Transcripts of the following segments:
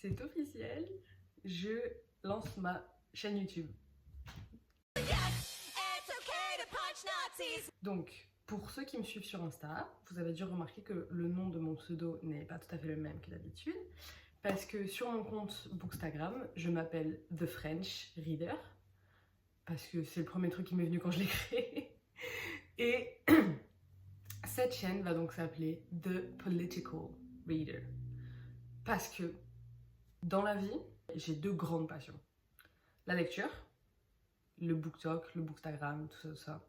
c'est officiel, je lance ma chaîne YouTube. Donc, pour ceux qui me suivent sur Insta, vous avez dû remarquer que le nom de mon pseudo n'est pas tout à fait le même que d'habitude. Parce que sur mon compte Bookstagram, je m'appelle The French Reader. Parce que c'est le premier truc qui m'est venu quand je l'ai créé. Et cette chaîne va donc s'appeler The Political Reader. Parce que dans la vie, j'ai deux grandes passions. La lecture, le BookTok, le Bookstagram, tout ça.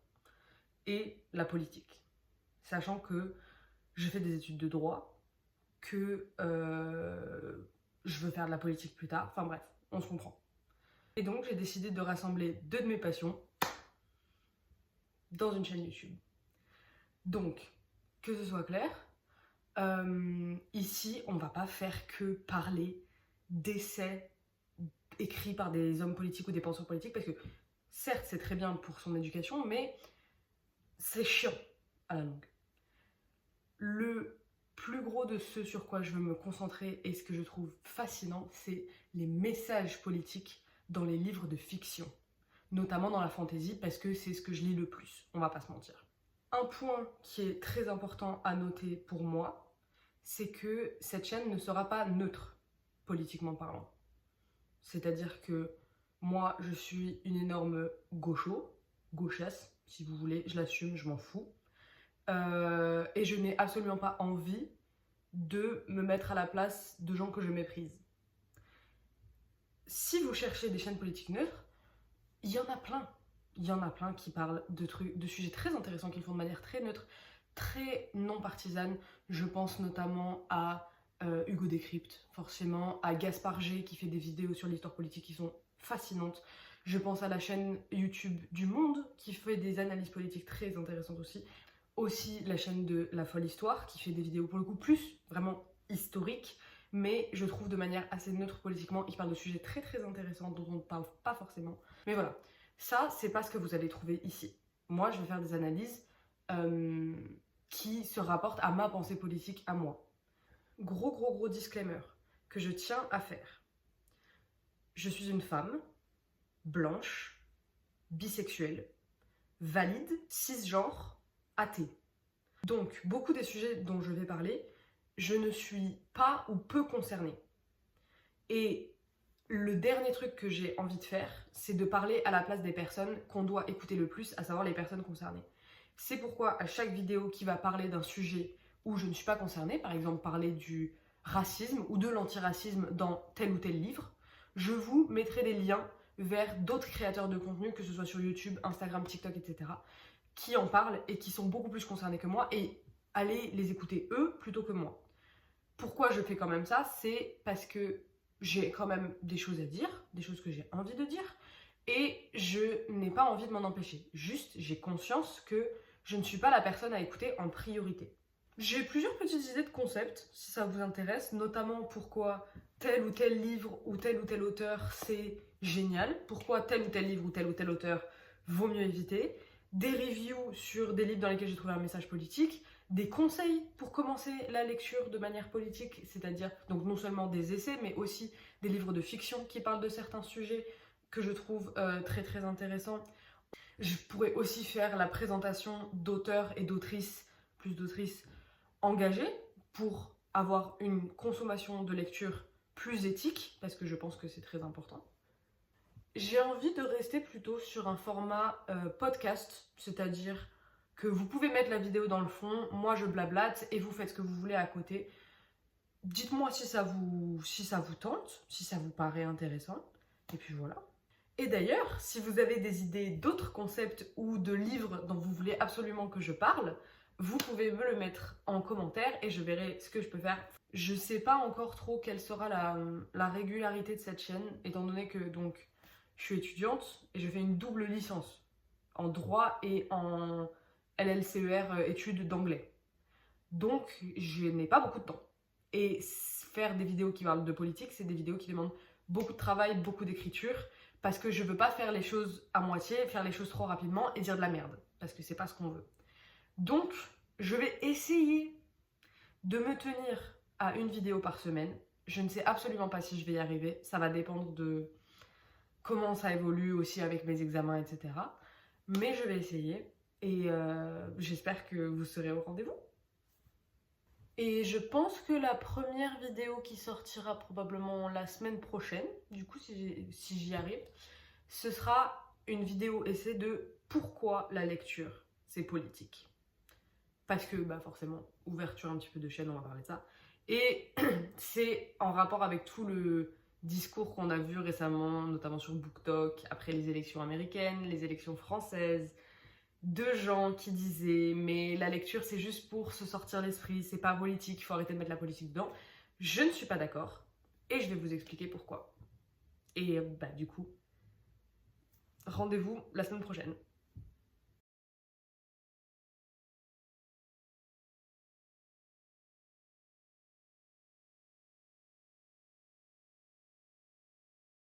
Et la politique. Sachant que je fais des études de droit, que je veux faire de la politique plus tard. Enfin bref, on se comprend. Et donc j'ai décidé de rassembler deux de mes passions dans une chaîne YouTube. Donc, que ce soit clair, ici on va pas faire que parler d'essais écrits par des hommes politiques ou des penseurs politiques, parce que certes c'est très bien pour son éducation, mais c'est chiant à la longue. Le plus gros de ce sur quoi je veux me concentrer et ce que je trouve fascinant, c'est les messages politiques dans les livres de fiction, notamment dans la fantasy, parce que c'est ce que je lis le plus, on va pas se mentir. Un point qui est très important à noter pour moi, c'est que cette chaîne ne sera pas neutre, politiquement parlant. C'est-à-dire que moi, je suis une énorme gauchasse, si vous voulez, je l'assume, je m'en fous. Et je n'ai absolument pas envie de me mettre à la place de gens que je méprise. Si vous cherchez des chaînes politiques neutres, il y en a plein. Il y en a plein qui parlent de sujets très intéressants, qu'ils font de manière très neutre, très non partisane. Je pense notamment à Hugo Décrypte, forcément, à Gaspard G qui fait des vidéos sur l'histoire politique qui sont fascinantes. Je pense à la chaîne YouTube du Monde qui fait des analyses politiques très intéressantes aussi. Aussi la chaîne de La Folle Histoire qui fait des vidéos pour le coup plus vraiment historiques, mais je trouve de manière assez neutre politiquement. Il parle de sujets très très intéressants dont on ne parle pas forcément. Mais voilà, ça c'est pas ce que vous allez trouver ici. Moi je vais faire des analyses qui se rapportent à ma pensée politique à moi. Gros disclaimer que je tiens à faire. Je suis une femme blanche, bisexuelle, valide, cisgenre, athée. Donc, beaucoup des sujets dont je vais parler, je ne suis pas ou peu concernée. Et le dernier truc que j'ai envie de faire, c'est de parler à la place des personnes qu'on doit écouter le plus, à savoir les personnes concernées. C'est pourquoi à chaque vidéo qui va parler d'un sujet où je ne suis pas concernée, par exemple parler du racisme ou de l'antiracisme dans tel ou tel livre, je vous mettrai des liens vers d'autres créateurs de contenu, que ce soit sur YouTube, Instagram, TikTok, etc., qui en parlent et qui sont beaucoup plus concernés que moi, et allez les écouter eux plutôt que moi. Pourquoi je fais quand même ça? C'est parce que j'ai quand même des choses à dire, des choses que j'ai envie de dire, et je n'ai pas envie de m'en empêcher. Juste, j'ai conscience que je ne suis pas la personne à écouter en priorité. J'ai plusieurs petites idées de concepts, si ça vous intéresse, notamment pourquoi tel ou tel livre ou tel auteur c'est génial, pourquoi tel ou tel livre ou tel auteur vaut mieux éviter, des reviews sur des livres dans lesquels j'ai trouvé un message politique, des conseils pour commencer la lecture de manière politique, c'est-à-dire donc non seulement des essais, mais aussi des livres de fiction qui parlent de certains sujets que je trouve très intéressants. Je pourrais aussi faire la présentation d'auteurs et d'autrices, plus d'autrices engagées, pour avoir une consommation de lecture plus éthique, parce que je pense que c'est très important. J'ai envie de rester plutôt sur un format podcast, c'est-à-dire que vous pouvez mettre la vidéo dans le fond, moi je blablate et vous faites ce que vous voulez à côté. Dites-moi si ça vous tente, si ça vous paraît intéressant, et puis voilà. Et d'ailleurs, si vous avez des idées d'autres concepts ou de livres dont vous voulez absolument que je parle, vous pouvez me le mettre en commentaire et je verrai ce que je peux faire. Je sais pas encore trop quelle sera la régularité de cette chaîne, étant donné que donc je suis étudiante et je fais une double licence en droit et en LLCER études d'anglais. Donc je n'ai pas beaucoup de temps. Et faire des vidéos qui parlent de politique, c'est des vidéos qui demandent beaucoup de travail, beaucoup d'écriture, parce que je veux pas faire les choses à moitié, faire les choses trop rapidement et dire de la merde, parce que c'est pas ce qu'on veut. Donc je vais essayer de me tenir à une vidéo par semaine. Je ne sais absolument pas si je vais y arriver. Ça va dépendre de comment ça évolue aussi avec mes examens, etc. Mais je vais essayer et j'espère que vous serez au rendez-vous. Et je pense que la première vidéo qui sortira probablement la semaine prochaine, du coup si j'y arrive, ce sera une vidéo essai de pourquoi la lecture c'est politique. Parce que bah forcément, ouverture un petit peu de chaîne, on va parler de ça. Et c'est en rapport avec tout le discours qu'on a vu récemment, notamment sur BookTok, après les élections américaines, les élections françaises, de gens qui disaient mais la lecture c'est juste pour se sortir l'esprit, c'est pas politique, il faut arrêter de mettre la politique dedans. Je ne suis pas d'accord et je vais vous expliquer pourquoi. Et bah du coup, rendez-vous la semaine prochaine.